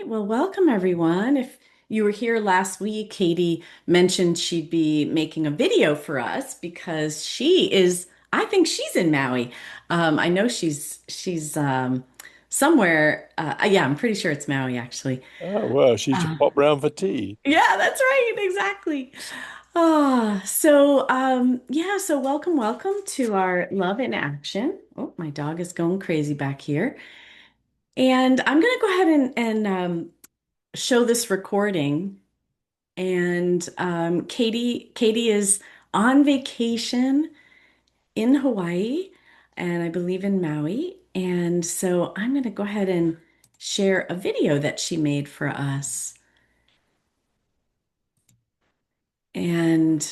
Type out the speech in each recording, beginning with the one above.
Well, welcome everyone. If you were here last week, Katie mentioned she'd be making a video for us because I think she's in Maui. I know she's somewhere. Yeah, I'm pretty sure it's Maui actually. Oh, well, she should Uh, pop round for tea. yeah, that's right, exactly. Yeah, so welcome to our Love in Action. Oh, my dog is going crazy back here. And I'm gonna go ahead and show this recording. And Katie is on vacation in Hawaii, and I believe in Maui. And so I'm going to go ahead and share a video that she made for us. And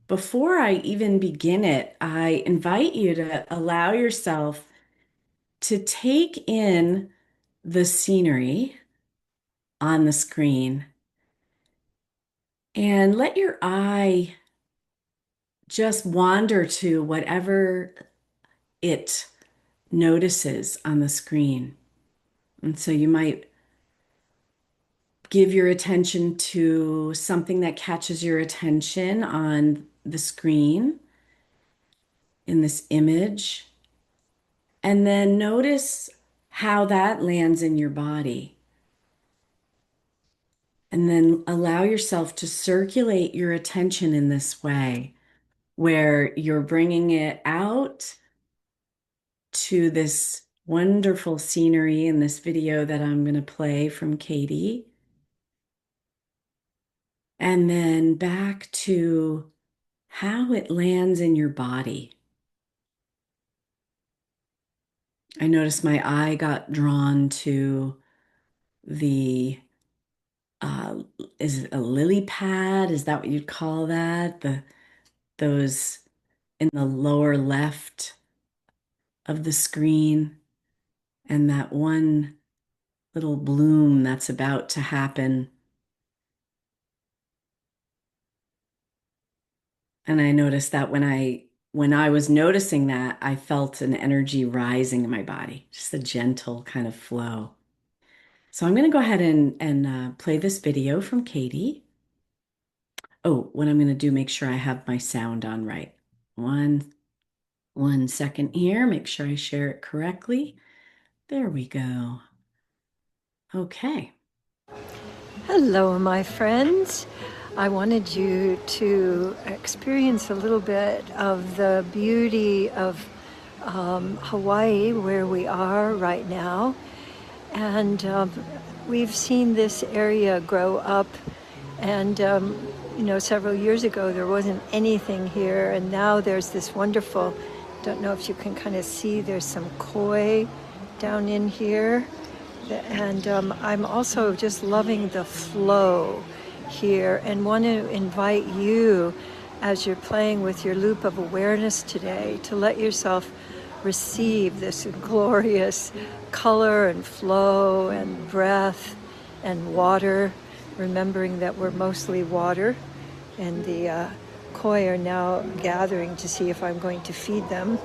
before I even begin it, I invite you to allow yourself to take in the scenery on the screen and let your eye just wander to whatever it notices on the screen. And so you might give your attention to something that catches your attention on the screen in this image, and then notice how that lands in your body. And then allow yourself to circulate your attention in this way, where you're bringing it out to this wonderful scenery in this video that I'm going to play from Katie. And then back to how it lands in your body. I noticed my eye got drawn to the, uh, is it a lily pad? Is that what you'd call that? Those in the lower left of the screen, and that one little bloom that's about to happen. And I noticed that when I was noticing that, I felt an energy rising in my body, just a gentle kind of flow. So I'm going to go ahead and play this video from Katie. Oh, what I'm going to do, make sure I have my sound on right. One, 1 second here, make sure I share it correctly. There we go. Okay. Hello, my friends. I wanted you to experience a little bit of the beauty of Hawaii, where we are right now. And we've seen this area grow up. And, several years ago, there wasn't anything here. And now there's this wonderful, don't know if you can kind of see, there's some koi down in here. And I'm also just loving the flow here and want to invite you, as you're playing with your loop of awareness today, to let yourself receive this glorious color and flow and breath and water, remembering that we're mostly water. And the koi are now gathering to see if I'm going to feed them.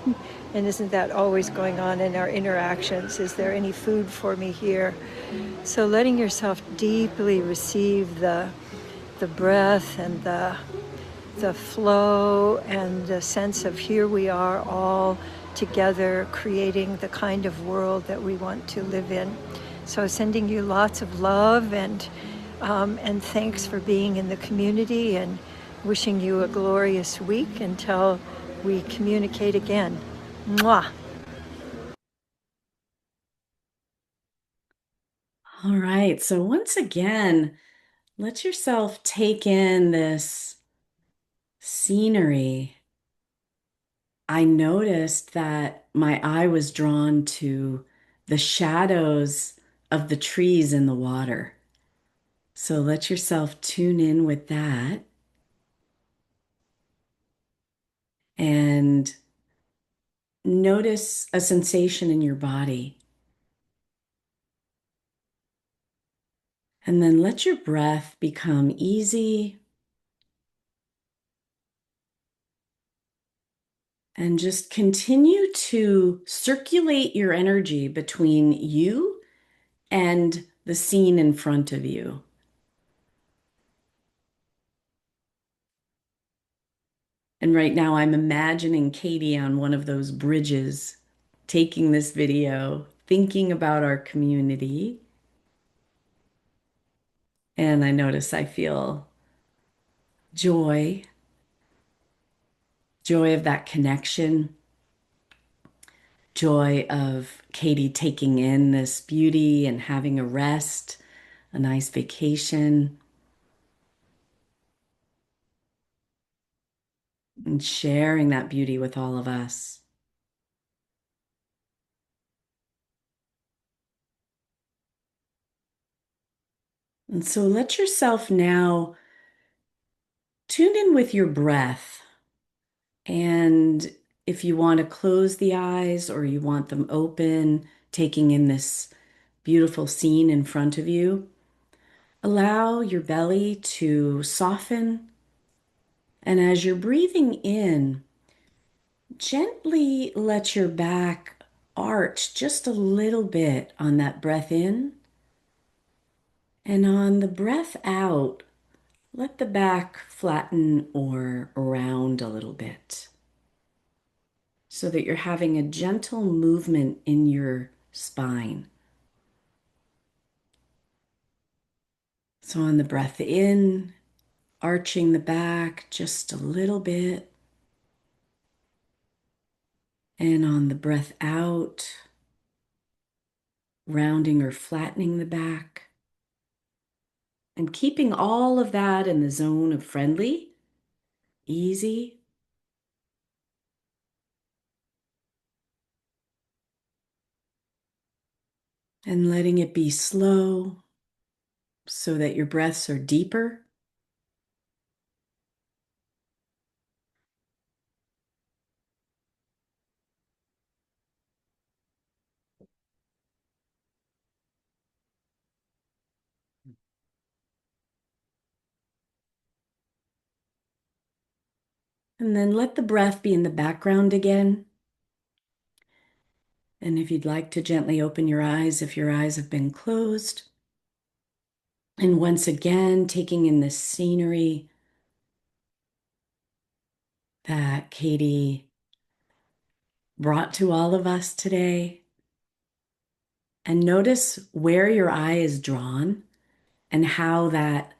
And isn't that always going on in our interactions? Is there any food for me here? So letting yourself deeply receive the breath and the flow and the sense of here we are all together creating the kind of world that we want to live in. So sending you lots of love and thanks for being in the community, and wishing you a glorious week until we communicate again. Mwah. All right. So once again, let yourself take in this scenery. I noticed that my eye was drawn to the shadows of the trees in the water. So let yourself tune in with that and notice a sensation in your body. And then let your breath become easy and just continue to circulate your energy between you and the scene in front of you. And right now, I'm imagining Katie on one of those bridges, taking this video, thinking about our community. And I notice I feel joy, joy of that connection, joy of Katie taking in this beauty and having a rest, a nice vacation, and sharing that beauty with all of us. And so let yourself now tune in with your breath. And if you want to close the eyes or you want them open, taking in this beautiful scene in front of you, allow your belly to soften. And as you're breathing in, gently let your back arch just a little bit on that breath in. And on the breath out, let the back flatten or round a little bit so that you're having a gentle movement in your spine. So on the breath in, arching the back just a little bit. And on the breath out, rounding or flattening the back. And keeping all of that in the zone of friendly, easy. And letting it be slow so that your breaths are deeper. And then let the breath be in the background again. And if you'd like to gently open your eyes, if your eyes have been closed. And once again, taking in this scenery that Katie brought to all of us today. And notice where your eye is drawn and how that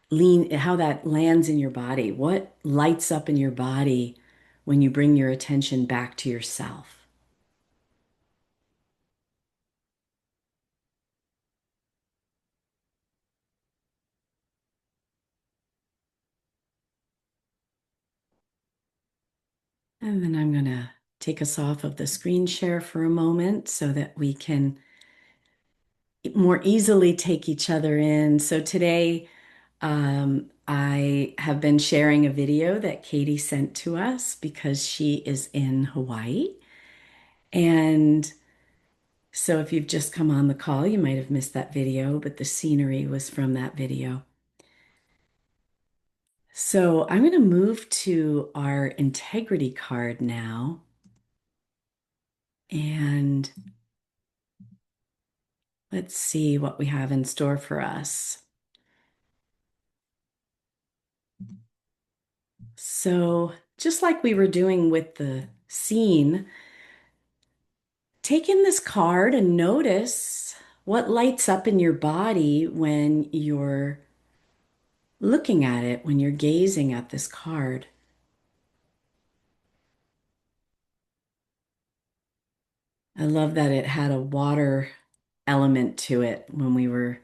lands in your body. What lights up in your body when you bring your attention back to yourself? And then I'm going to take us off of the screen share for a moment so that we can more easily take each other in. So today, I have been sharing a video that Katie sent to us because she is in Hawaii. And so if you've just come on the call, you might have missed that video, but the scenery was from that video. So I'm going to move to our integrity card now. And let's see what we have in store for us. So just like we were doing with the scene, take in this card and notice what lights up in your body when you're looking at it, when you're gazing at this card. I love that it had a water element to it when we were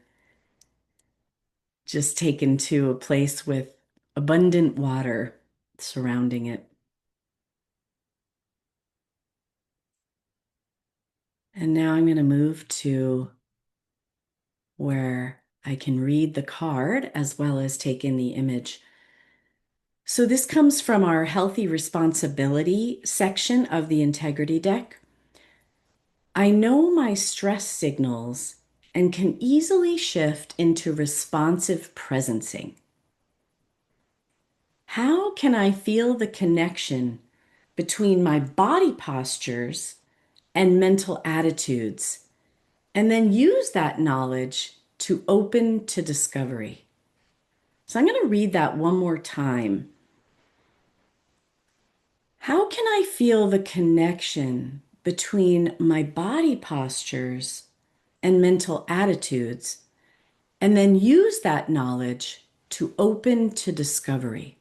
just taken to a place with abundant water surrounding it. And now I'm going to move to where I can read the card as well as take in the image. So this comes from our healthy responsibility section of the integrity deck. I know my stress signals and can easily shift into responsive presencing. How can I feel the connection between my body postures and mental attitudes, and then use that knowledge to open to discovery. So I'm going to read that one more time. How can I feel the connection between my body postures and mental attitudes, and then use that knowledge to open to discovery?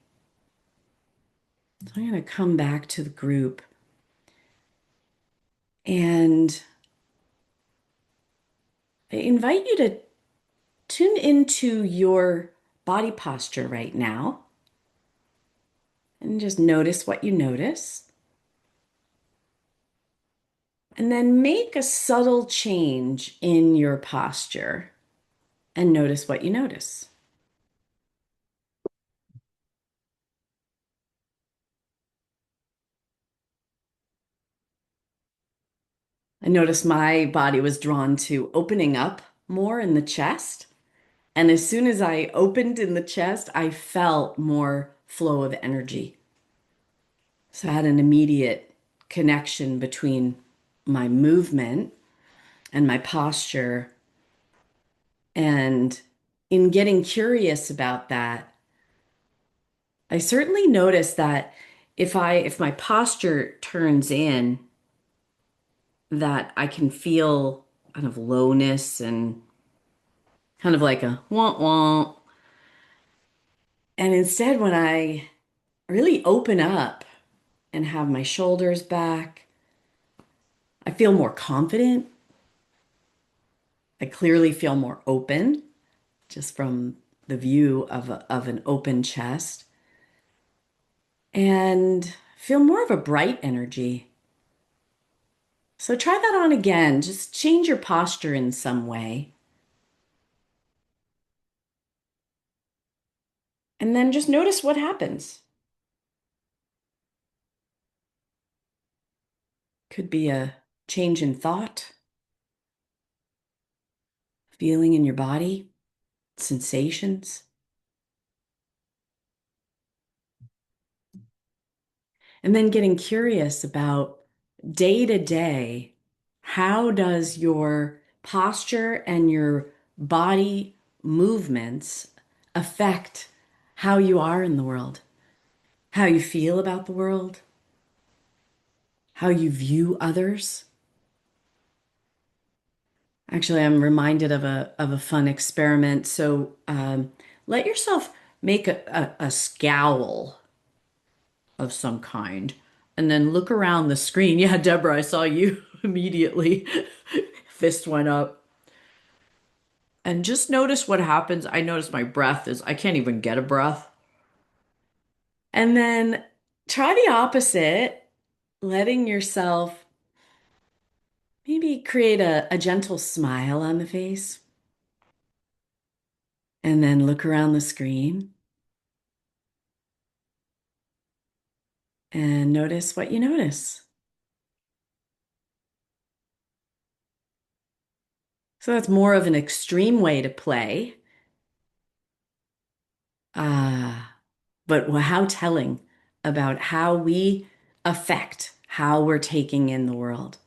So I'm going to come back to the group and I invite you to tune into your body posture right now and just notice what you notice. And then make a subtle change in your posture and notice what you notice. I noticed my body was drawn to opening up more in the chest. And as soon as I opened in the chest, I felt more flow of energy. So I had an immediate connection between my movement and my posture. And in getting curious about that, I certainly noticed that if my posture turns in, that I can feel kind of lowness and kind of like a womp womp. And instead, when I really open up and have my shoulders back, I feel more confident. I clearly feel more open just from the view of an open chest and feel more of a bright energy. So try that on again. Just change your posture in some way. And then just notice what happens. Could be a change in thought, feeling in your body, sensations. And then getting curious about day to day, how does your posture and your body movements affect how you are in the world, how you feel about the world, how you view others? Actually, I'm reminded of a fun experiment. So let yourself make a scowl of some kind and then look around the screen. Yeah, Deborah, I saw you immediately. Fist went up. And just notice what happens. I notice my breath is, I can't even get a breath. And then try the opposite, letting yourself maybe create a gentle smile on the face. And then look around the screen and notice what you notice. So that's more of an extreme way to play. Ah, but how telling about how we affect how we're taking in the world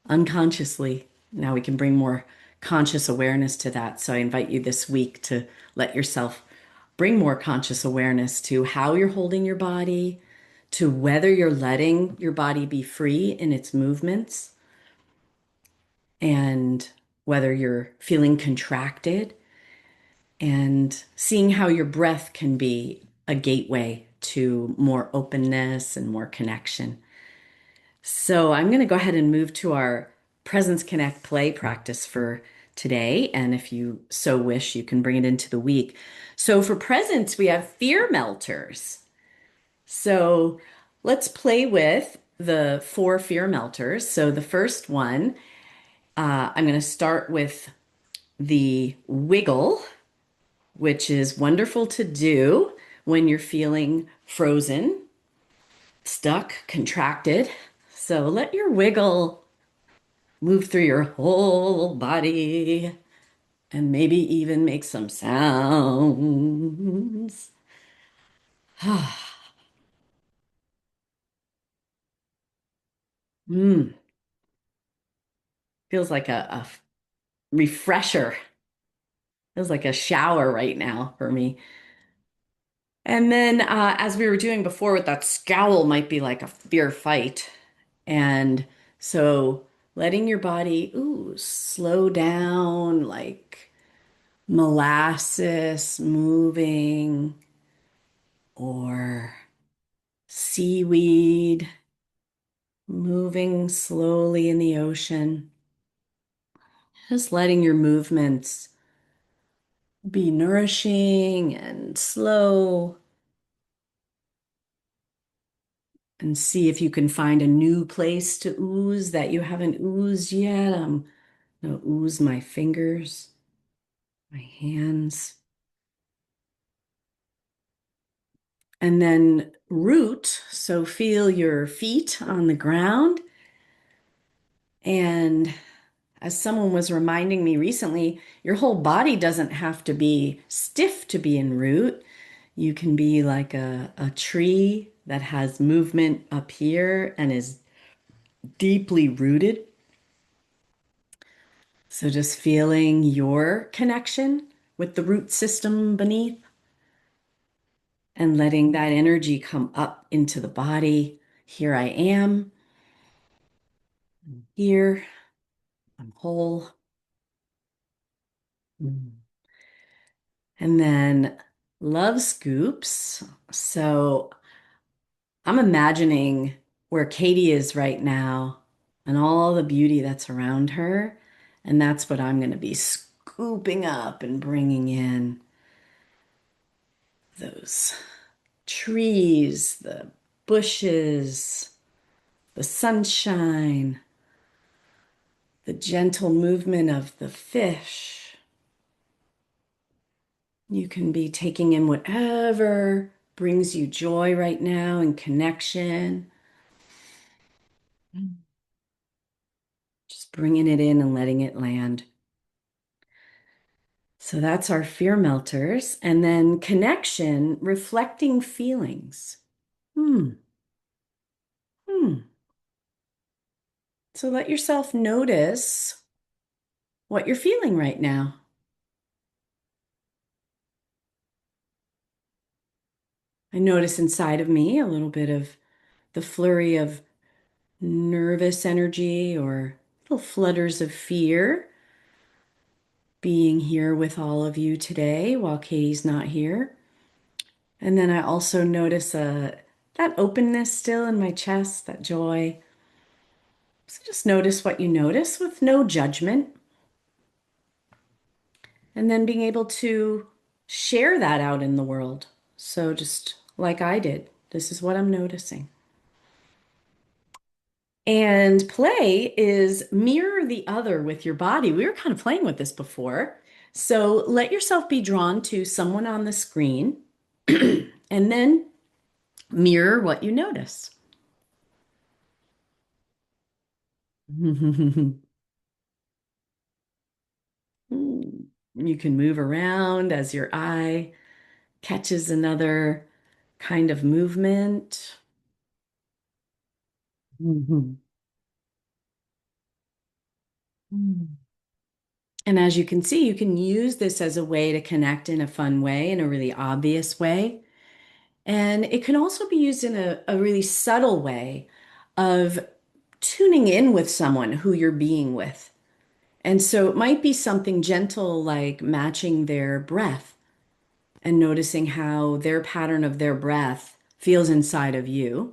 unconsciously. Now we can bring more conscious awareness to that. So I invite you this week to let yourself bring more conscious awareness to how you're holding your body, to whether you're letting your body be free in its movements, and whether you're feeling contracted, and seeing how your breath can be a gateway to more openness and more connection. So I'm going to go ahead and move to our Presence Connect play practice for today. And if you so wish, you can bring it into the week. So for presence, we have fear melters. So let's play with the four fear melters. So the first one, I'm going to start with the wiggle, which is wonderful to do when you're feeling frozen, stuck, contracted. So let your wiggle move through your whole body and maybe even make some sounds. Mm, feels like a refresher. Feels like a shower right now for me. And then, as we were doing before with that scowl, might be like a fear fight. And so letting your body, ooh, slow down, like molasses moving or seaweed moving slowly in the ocean. Just letting your movements be nourishing and slow, and see if you can find a new place to ooze that you haven't oozed yet. I'm gonna ooze my fingers, my hands, and then root. So feel your feet on the ground. And as someone was reminding me recently, your whole body doesn't have to be stiff to be in root. You can be like a tree that has movement up here and is deeply rooted. So just feeling your connection with the root system beneath and letting that energy come up into the body. Here I am. I'm here. I'm whole. Mm. And then love scoops. So I'm imagining where Katie is right now and all the beauty that's around her. And that's what I'm going to be scooping up and bringing in those trees, the bushes, the sunshine, the gentle movement of the fish. You can be taking in whatever brings you joy right now and connection. Just bringing it in and letting it land. So that's our fear melters. And then connection, reflecting feelings. Hmm. Hmm. So let yourself notice what you're feeling right now. I notice inside of me a little bit of the flurry of nervous energy or little flutters of fear being here with all of you today while Katie's not here. And then I also notice that openness still in my chest, that joy. So just notice what you notice with no judgment. And then being able to share that out in the world. So just like I did, this is what I'm noticing. And play is mirror the other with your body. We were kind of playing with this before. So let yourself be drawn to someone on the screen and then mirror what you notice. You can move around as your eye catches another kind of movement. Mhm. And as you can see, you can use this as a way to connect in a fun way, in a really obvious way. And it can also be used in a really subtle way of tuning in with someone who you're being with. And so it might be something gentle like matching their breath and noticing how their pattern of their breath feels inside of you,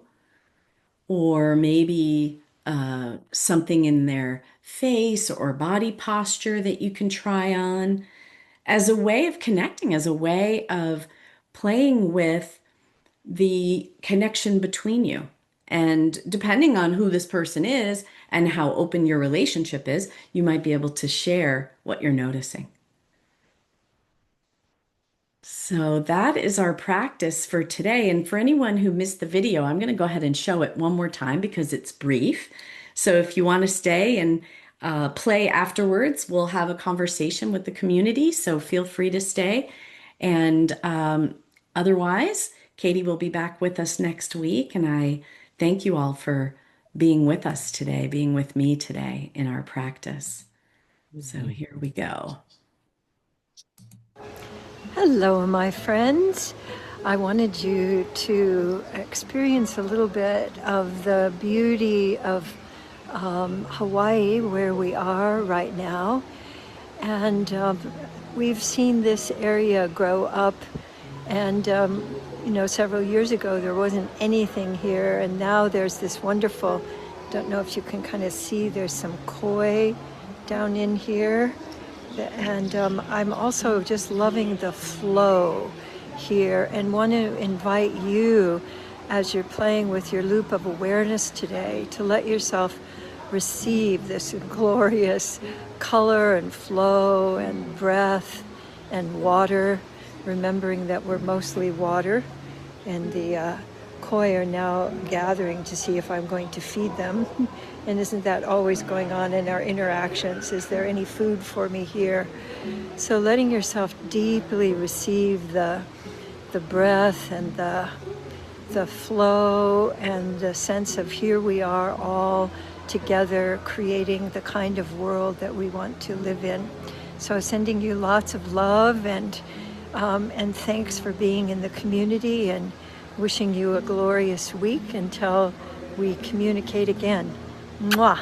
or maybe something in their face or body posture that you can try on as a way of connecting, as a way of playing with the connection between you. And depending on who this person is and how open your relationship is, you might be able to share what you're noticing. So that is our practice for today. And for anyone who missed the video, I'm going to go ahead and show it one more time because it's brief. So if you want to stay and play afterwards, we'll have a conversation with the community. So feel free to stay. And otherwise, Katie will be back with us next week. And I thank you all for being with us today, being with me today in our practice. So here we go. Hello, my friends. I wanted you to experience a little bit of the beauty of Hawaii, where we are right now. And we've seen this area grow up. And, several years ago, there wasn't anything here. And now there's this wonderful, don't know if you can kind of see, there's some koi down in here. And I'm also just loving the flow here and want to invite you, as you're playing with your loop of awareness today, to let yourself receive this glorious color and flow and breath and water, remembering that we're mostly water. And the koi are now gathering to see if I'm going to feed them. And isn't that always going on in our interactions? Is there any food for me here? So letting yourself deeply receive the breath and the flow and the sense of here we are all together creating the kind of world that we want to live in. So sending you lots of love and thanks for being in the community, and wishing you a glorious week until we communicate again. Mwah.